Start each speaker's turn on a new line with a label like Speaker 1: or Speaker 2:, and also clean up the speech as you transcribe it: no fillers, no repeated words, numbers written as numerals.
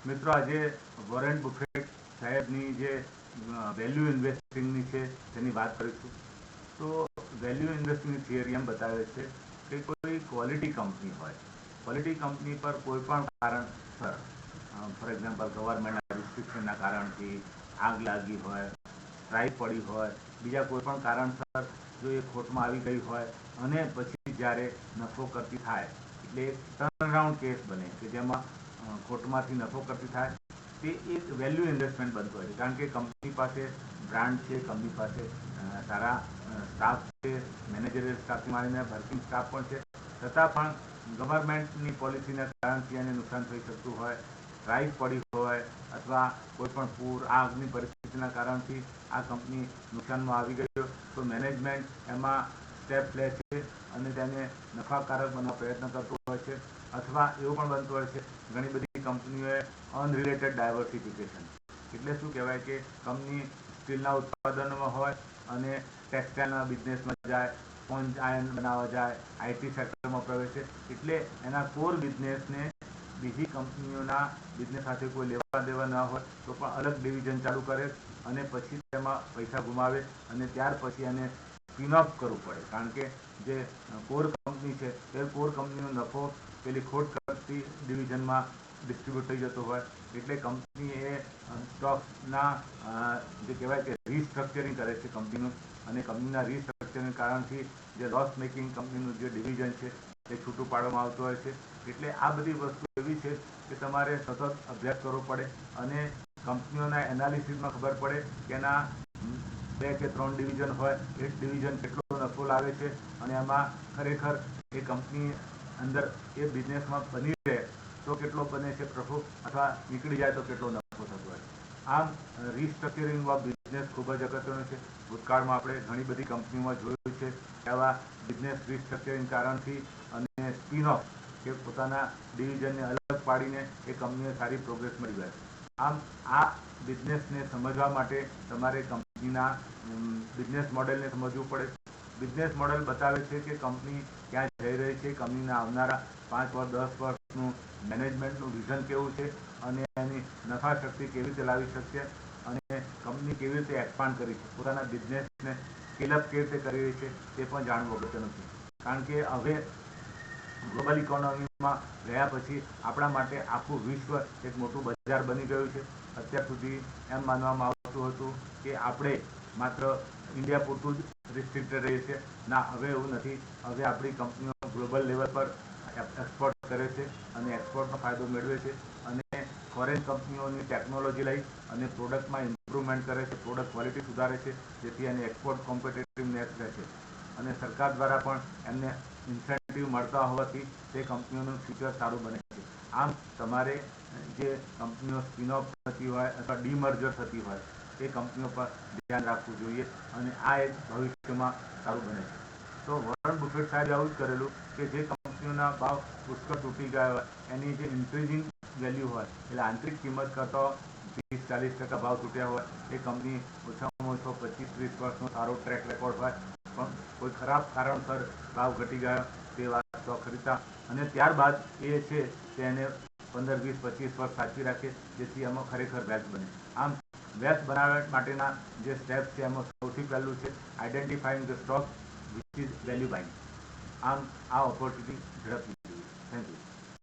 Speaker 1: મિત્રો, આજે Warren buffet સાહેબની જે વેલ્યુ ઇન્વેસ્ટિંગની છે તેની વાત કરીશું. તો વેલ્યુ ઇન્વેસ્ટિંગની થિયરી એમ બતાવે છે કે કોઈ ક્વોલિટી કંપની હોય, ક્વોલિટી કંપની પર કોઈ પણ કારણસર, ફોર એક્ઝામ્પલ ગવર્મેન્ટના રિસ્ટ્રિક્શનના કારણથી આગ લાગી હોય, સ્ટ્રાઇક પડી હોય, બીજા કોઈ પણ કારણસર જો એ ખોટમાં આવી ગઈ હોય અને પછી જ્યારે નફો કરતી થાય એટલે ટર્નરાઉન્ડ કેસ બને કે જેમાં ખોટમાંથી નફો કરતી થાય, તે એક વેલ્યુ ઇન્વેસ્ટમેન્ટ બનતું હોય છે. કારણ કે કંપની પાસે બ્રાન્ડ છે, કંપની પાસે સારા સ્ટાફ છે, મેનેજરિયલ સ્ટાફથી માંડીને વર્કિંગ સ્ટાફ પણ છે, છતાં પણ ગવર્મેન્ટની પોલિસીના કારણથી એને નુકસાન થઈ શકતું હોય, સ્ટ્રાઇક પડી હોય અથવા કોઈ પણ પૂર આગની પરિસ્થિતિના કારણથી આ કંપની નુકસાનમાં આવી ગઈ, તો મેનેજમેન્ટ એમાં સ્ટેપ લે છે અને તેને નફાકારક બનવા પ્રયત્ન કરતું હોય છે. અથવા એવું પણ બનતું હોય છે ઘણી બધી કંપનીઓએ અનરિલેટેડ ડાયવર્સિફિકેશન, એટલે શું કહેવાય કે કંપની સ્ટીલના ઉત્પાદનમાં હોય અને ટેક્સટાઇલના બિઝનેસમાં જાય, સ્પોન્જ આયર્ન બનાવવા જાય, આઈટી સેક્ટરમાં પ્રવેશે, એટલે એના કોર બિઝનેસને બીજી કંપનીઓના બિઝનેસ સાથે કોઈ લેવા દેવા ન હોય તો પણ અલગ ડિવિઝન ચાલુ કરે અને પછી તેમાં પૈસા ગુમાવે અને ત્યાર પછી એને સ્પિન ઓફ કરવું પડે. કારણ કે જે કોર કંપની છે તે કોર કંપનીનો નફો પેલી ખોટ કરતી ડિવિઝનમાં ડિસ્ટ્રીબ્યુટ થઈ જતો હોય, એટલે કંપની એ સ્ટોકના જે કહેવાય કે રીસ્ટ્રક્ચરિંગ કરે છે કંપનીનું, અને કંપનીના રીસ્ટ્રક્ચરિંગ કારણથી જે લોસ મેકિંગ કંપનીનું જે ડિવિઝન છે તે છૂટું પાડવામાં આવતું હોય છે. એટલે આ બધી વસ્તુ એવી છે કે તમારે સતત અભ્યાસ કરવો પડે અને કંપનીઓના એનાલિસિસમાં ખબર પડે કે એના 2 કે 3 ડિવિઝન હોય, એક ડિવિઝન કેટલો નફો લાવે છે અને એમાં ખરેખર એ કંપની અંદર એ બિઝનેસમાં બની રહે તો કેટલો બને છે પ્રફો, અથવા નીકળી જાય તો કેટલો નફો થતો હોય. આમ રીસ્ટ્રક્ચરિંગ ઓફ બિઝનેસ ખૂબ જ અગત્યનું છે. ભૂતકાળમાં આપણે ઘણી બધી કંપનીઓમાં જોયું છે કે આવા બિઝનેસ રીસ્ટ્રક્ચરિંગ કારણથી અને સ્પિન ઓફ કે પોતાના ડિવિઝનને અલગ પાડીને એ કંપનીને સારી પ્રોગ્રેસ મળી જાય. આમ આ બિઝનેસને સમજવા માટે તમારે કંપનીના બિઝનેસ મોડેલને સમજવું પડે. બિઝનેસ મોડેલ બતાવે છે કે કંપની ક્યાં જઈ રહી છે, કંપનીના આવનારા 5 વર્ષ 10 વર્ષનું મેનેજમેન્ટનું વિઝન કેવું છે અને એની નફા શક્તિ કેવી રીતે લાવી શકશે અને કંપની કેવી રીતે એક્સપાન્ડ કરી છે, પોતાના બિઝનેસને સ્કેલઅપ કેવી રીતે કરી રહી છે તે પણ જાણવું અગત્યનું છે. કારણ કે હવે ગ્લોબલ ઇકોનોમીમાં ગયા પછી આપણા માટે આખું વિશ્વ એક મોટું બજાર બની ગયું છે. અત્યાર સુધી એમ માનવામાં આવતું હતું કે આપણે માત્ર ઇન્ડિયા પૂરતું જ રિસ્ટ્રિક્ટેડ રહીએ છીએ. ના, હવે એવું નથી. હવે આપણી કંપનીઓ ગ્લોબલ લેવલ પર એક્સપોર્ટ કરે છે અને એક્સપોર્ટનો ફાયદો મેળવે છે અને ફોરેન કંપનીઓની ટેકનોલોજી લઈ અને પ્રોડક્ટમાં ઇમ્પ્રુવમેન્ટ કરે છે, પ્રોડક્ટ ક્વોલિટી સુધારે છે, જેથી એને એક્સપોર્ટ કોમ્પિટિટિવનેસ રહે છે. અને સરકાર દ્વારા પણ એમને ઇન્સેન્ટિવ મળતા હોવાથી તે કંપનીઓનું ફ્યુચર સારું બને છે. આમ તમારે જે કંપનીઓ સ્પિન ઓફ થતી હોય અથવા ડીમર્જર થતી હોય તે કંપનીઓ પર ધ્યાન રાખવું જોઈએ અને આ એક ભવિષ્યમાં સારું બને છે. તો વોરન બફેટ સાહેબે આવું જ કરેલું કે જે કંપનીઓના ભાવ પુષ્કળ તૂટી ગયા હોય એની જે ઇન્ક્રીઝિંગ વેલ્યુ હોય એટલે આંતરિક કિંમત કરતાં 30-40% ભાવ તૂટ્યા હોય એ કંપની ઓછામાં ઓછો 25-30 વર્ષનો સારો ટ્રેક રેકોર્ડ હોય, પણ કોઈ ખરાબ કારણસર ભાવ ઘટી ગયા તે વાત તો ખરીદતા અને ત્યારબાદ એ છે કે એને 15-20-25 વર્ષ સાચવી રાખે, જેથી એમાં ખરેખર વેલ્થ બને. આમ વેલ્થ બનાવવા માટેના જે સ્ટેપ્સ છે એમાં સૌથી પહેલું છે identifying the stock which is value buying. આમ આ ઓપોર્ચ્યુનિટી ઝડપથી જોઈએ. Thank you.